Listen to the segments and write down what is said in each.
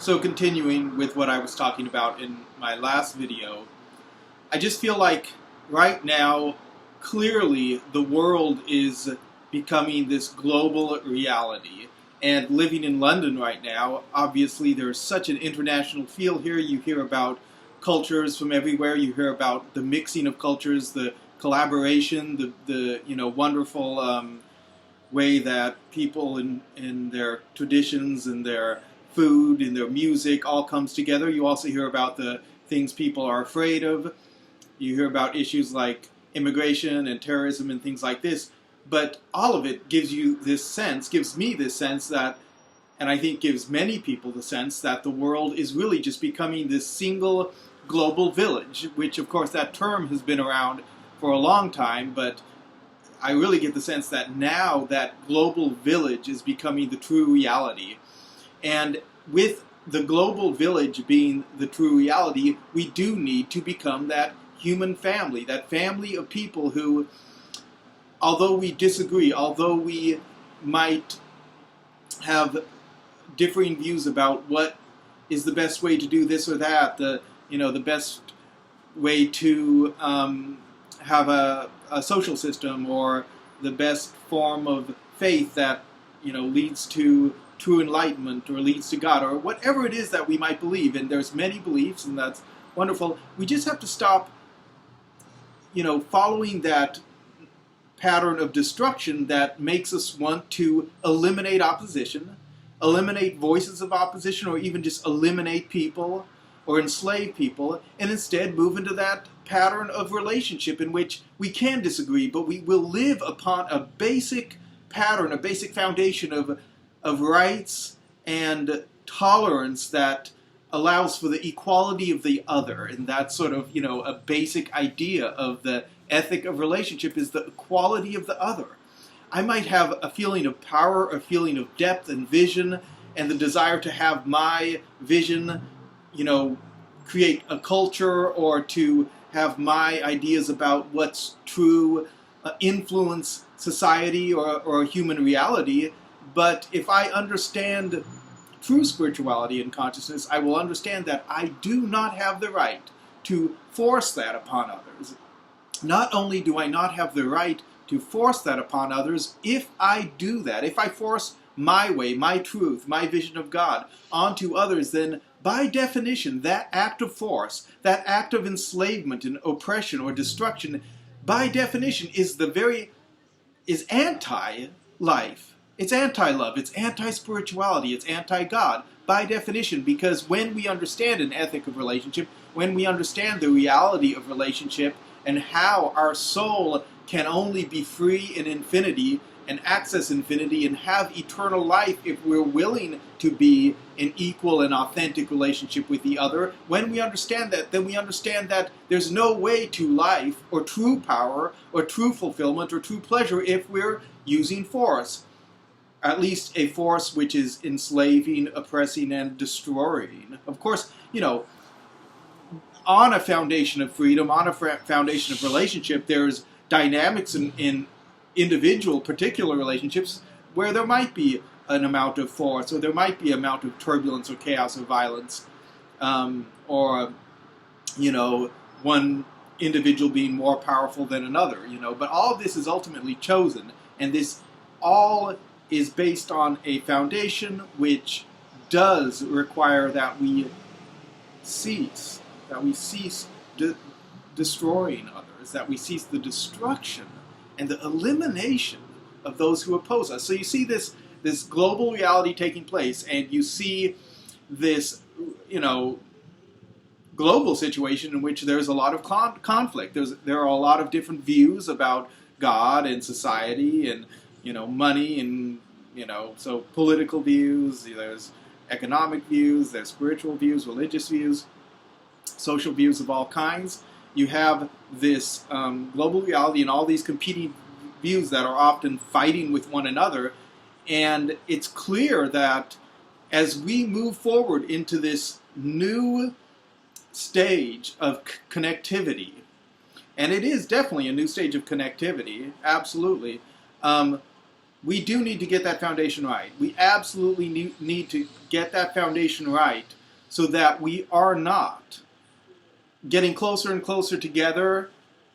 So continuing with what I was talking about in my last video, I just feel like right now, clearly the world is becoming this global reality. And living in London right now, obviously there's such an international feel here. You hear about cultures from everywhere. You hear about the mixing of cultures, the collaboration, the wonderful way that people in their traditions and their food and their music all comes together. You also hear about the things people are afraid of. You hear about issues like immigration and terrorism and things like this. But all of it gives me this sense that, and I think gives many people the sense that the world is really just becoming this single global village, which of course that term has been around for a long time, but I really get the sense that now that global village is becoming the true reality. And with the global village being the true reality, we do need to become that human family, that family of people who, although we disagree, although we might have differing views about what is the best way to do this or that, the best way to have a social system, or the best form of faith that leads to true enlightenment or leads to God, or whatever it is that we might believe. And there's many beliefs, and that's wonderful. We just have to stop following that pattern of destruction that makes us want to eliminate opposition, eliminate voices of opposition, or even just eliminate people or enslave people, and instead move into that pattern of relationship in which we can disagree, but we will live upon a basic pattern, a basic foundation of rights and tolerance that allows for the equality of the other. And that's sort of, a basic idea of the ethic of relationship, is the equality of the other. I might have a feeling of power, a feeling of depth and vision, and the desire to have my vision, create a culture, or to have my ideas about what's true influence society or human reality. But if I understand true spirituality and consciousness, I will understand that I do not have the right to force that upon others. Not only do I not have the right to force that upon others, if I do that, if I force my way, my truth, my vision of God onto others, then by definition, that act of force, that act of enslavement and oppression or destruction, by definition is anti-life. It's anti-love, it's anti-spirituality, it's anti-God, by definition, because when we understand an ethic of relationship, when we understand the reality of relationship, and how our soul can only be free in infinity, and access infinity, and have eternal life if we're willing to be in equal and authentic relationship with the other, when we understand that, then we understand that there's no way to life, or true power, or true fulfillment, or true pleasure if we're using force. At least a force which is enslaving, oppressing, and destroying. Of course, on a foundation of freedom, on a foundation of relationship, there's dynamics in individual, particular relationships where there might be an amount of force, or there might be an amount of turbulence or chaos or violence, or one individual being more powerful than another, But all of this is ultimately chosen, and this all is based on a foundation which does require that we cease destroying others, that we cease the destruction and the elimination of those who oppose us. So you see this global reality taking place, and you see this, global situation in which there's a lot of conflict. There are a lot of different views about God and society and money, and so political views, there's economic views, there's spiritual views, religious views, social views of all kinds. You have this global reality and all these competing views that are often fighting with one another, and it's clear that as we move forward into this new stage of connectivity, and it is definitely a new stage of connectivity, absolutely, we do need to get that foundation right. We absolutely need to get that foundation right so that we are not getting closer and closer together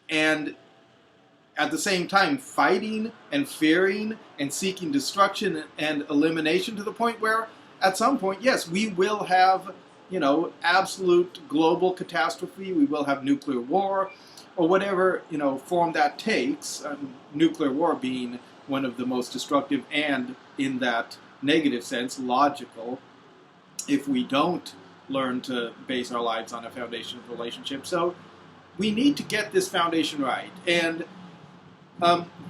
and at the same time fighting and fearing and seeking destruction and elimination to the point where at some point, yes, we will have, absolute global catastrophe. We will have nuclear war or whatever, form that takes. Nuclear war being one of the most destructive and, in that negative sense, logical, if we don't learn to base our lives on a foundation of relationship. So we need to get this foundation right. And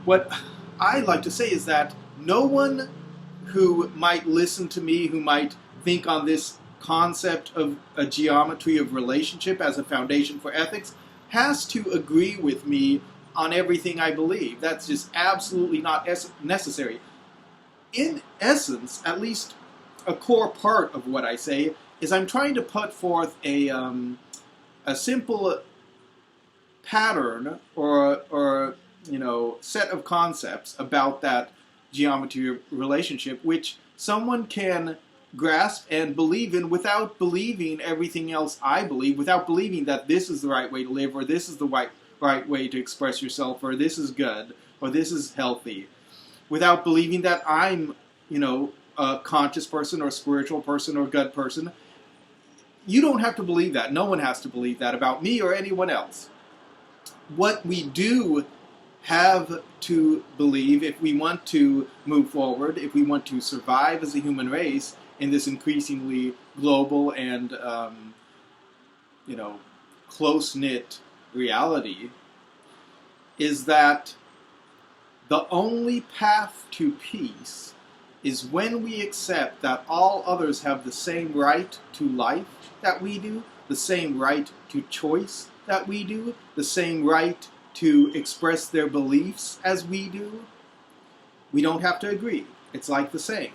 what I like to say is that no one who might listen to me, who might think on this concept of a geometry of relationship as a foundation for ethics, has to agree with me on everything I believe. That's just absolutely not necessary. In essence, at least a core part of what I say is I'm trying to put forth a simple pattern or set of concepts about that geometry relationship, which someone can grasp and believe in without believing everything else I believe, without believing that this is the right way to live, or this is the right way to express yourself, or this is good, or this is healthy, without believing that I'm, a conscious person or spiritual person or good person. You don't have to believe that. No one has to believe that about me or anyone else. What we do have to believe if we want to move forward, if we want to survive as a human race in this increasingly global and, close-knit reality, is that the only path to peace is when we accept that all others have the same right to life that we do, the same right to choice that we do, the same right to express their beliefs as we do. We don't have to agree. It's like the saying,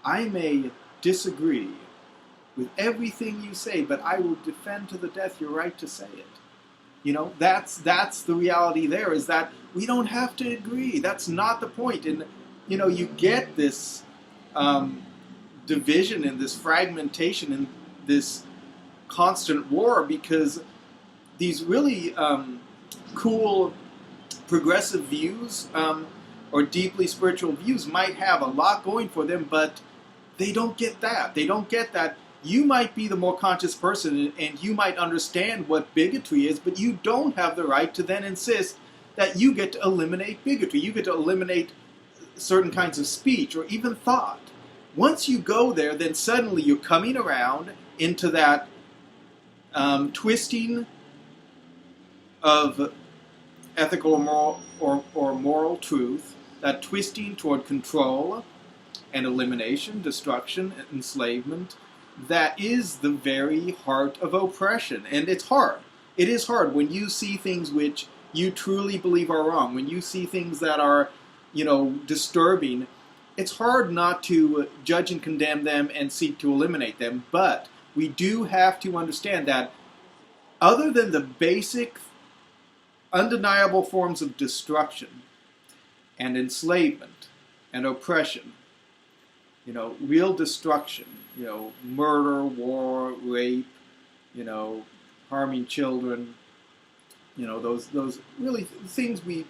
I may disagree with everything you say, but I will defend to the death your right to say it. That's the reality there, is that we don't have to agree. That's not the point. And, you get this division and this fragmentation and this constant war because these really cool progressive views or deeply spiritual views might have a lot going for them, but they don't get that. They don't get that you might be the more conscious person and you might understand what bigotry is, but you don't have the right to then insist that you get to eliminate bigotry. You get to eliminate certain kinds of speech or even thought. Once you go there, then suddenly you're coming around into that twisting of ethical or moral truth, that twisting toward control and elimination, destruction, enslavement, that is the very heart of oppression. And it's hard. It is hard when you see things which you truly believe are wrong, when you see things that are, disturbing. It's hard not to judge and condemn them and seek to eliminate them, but we do have to understand that other than the basic, undeniable forms of destruction and enslavement and oppression, real destruction, murder, war, rape, harming children, those really things we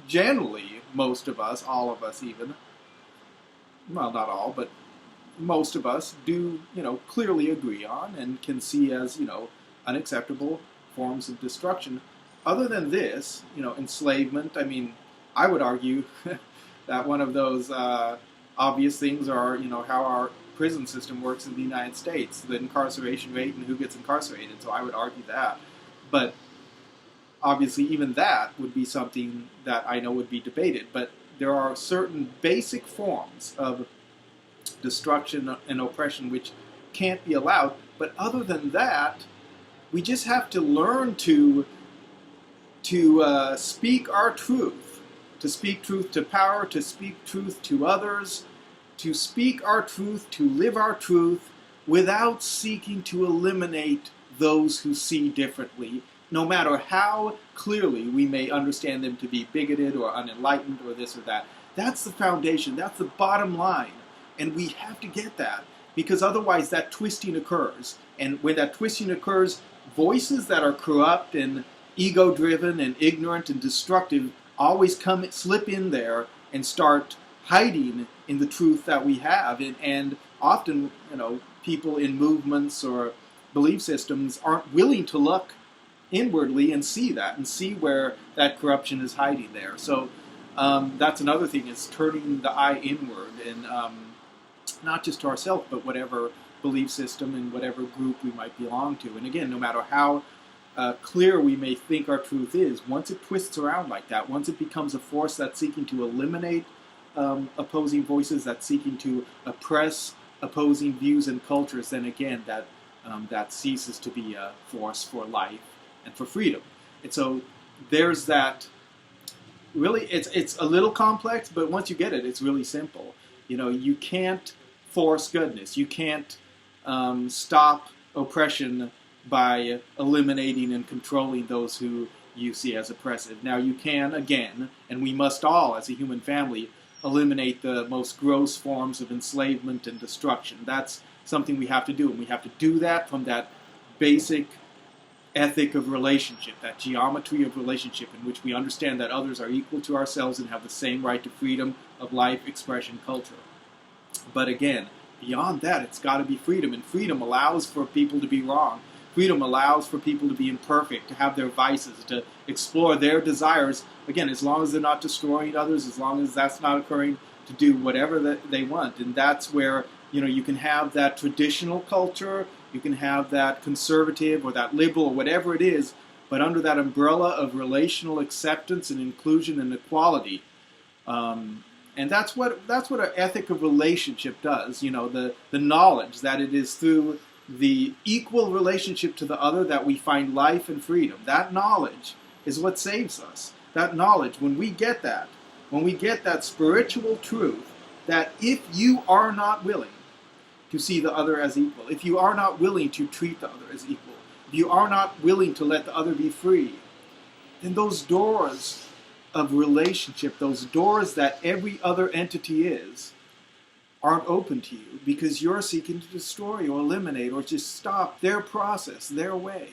generally, most of us, all of us even, well, not all, but most of us do, clearly agree on and can see as, unacceptable forms of destruction. Other than this, enslavement, I would argue that one of those obvious things are, how our prison system works in the United States, the incarceration rate and who gets incarcerated. So I would argue that. But obviously even that would be something that I know would be debated. But there are certain basic forms of destruction and oppression which can't be allowed. But other than that, we just have to learn to speak our truth, to speak truth to power, to speak truth to others, to speak our truth, to live our truth, without seeking to eliminate those who see differently, no matter how clearly we may understand them to be bigoted or unenlightened or this or that. That's the foundation. That's the bottom line. And we have to get that because otherwise that twisting occurs. And when that twisting occurs, voices that are corrupt and ego-driven and ignorant and destructive always slip in there and start hiding in the truth that we have. And often, people in movements or belief systems aren't willing to look inwardly and see that and see where that corruption is hiding there. So that's another thing, is turning the eye inward, and not just to ourselves, but whatever belief system and whatever group we might belong to. And again, no matter how clear we may think our truth is, once it twists around like that, once it becomes a force that's seeking to eliminate opposing voices, that's seeking to oppress opposing views and cultures, then again that ceases to be a force for life and for freedom. And so there's that. Really, it's a little complex, but once you get it, it's really simple. You can't force goodness. You can't stop oppression by eliminating and controlling those who you see as oppressive. Now you can, again, and we must all, as a human family, eliminate the most gross forms of enslavement and destruction. That's something we have to do, and we have to do that from that basic ethic of relationship, that geometry of relationship in which we understand that others are equal to ourselves and have the same right to freedom of life, expression, culture. But again, beyond that, it's got to be freedom, and freedom allows for people to be wrong. Freedom allows for people to be imperfect, to have their vices, to explore their desires, again, as long as they're not destroying others, as long as that's not occurring, to do whatever that they want. And that's where, you can have that traditional culture, you can have that conservative or that liberal or whatever it is, but under that umbrella of relational acceptance and inclusion and equality. And that's what an ethic of relationship does. The knowledge that it is through the equal relationship to the other that we find life and freedom. That knowledge is what saves us. That knowledge, when we get that spiritual truth, that if you are not willing to see the other as equal, if you are not willing to treat the other as equal, if you are not willing to let the other be free, then those doors of relationship, those doors that every other entity is, aren't open to you because you're seeking to destroy or eliminate or just stop their process, their way.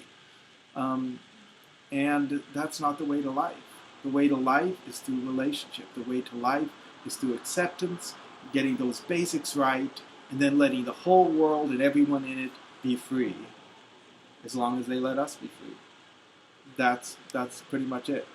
And that's not the way to life. The way to life is through relationship. The way to life is through acceptance, getting those basics right, and then letting the whole world and everyone in it be free, as long as they let us be free. That's pretty much it.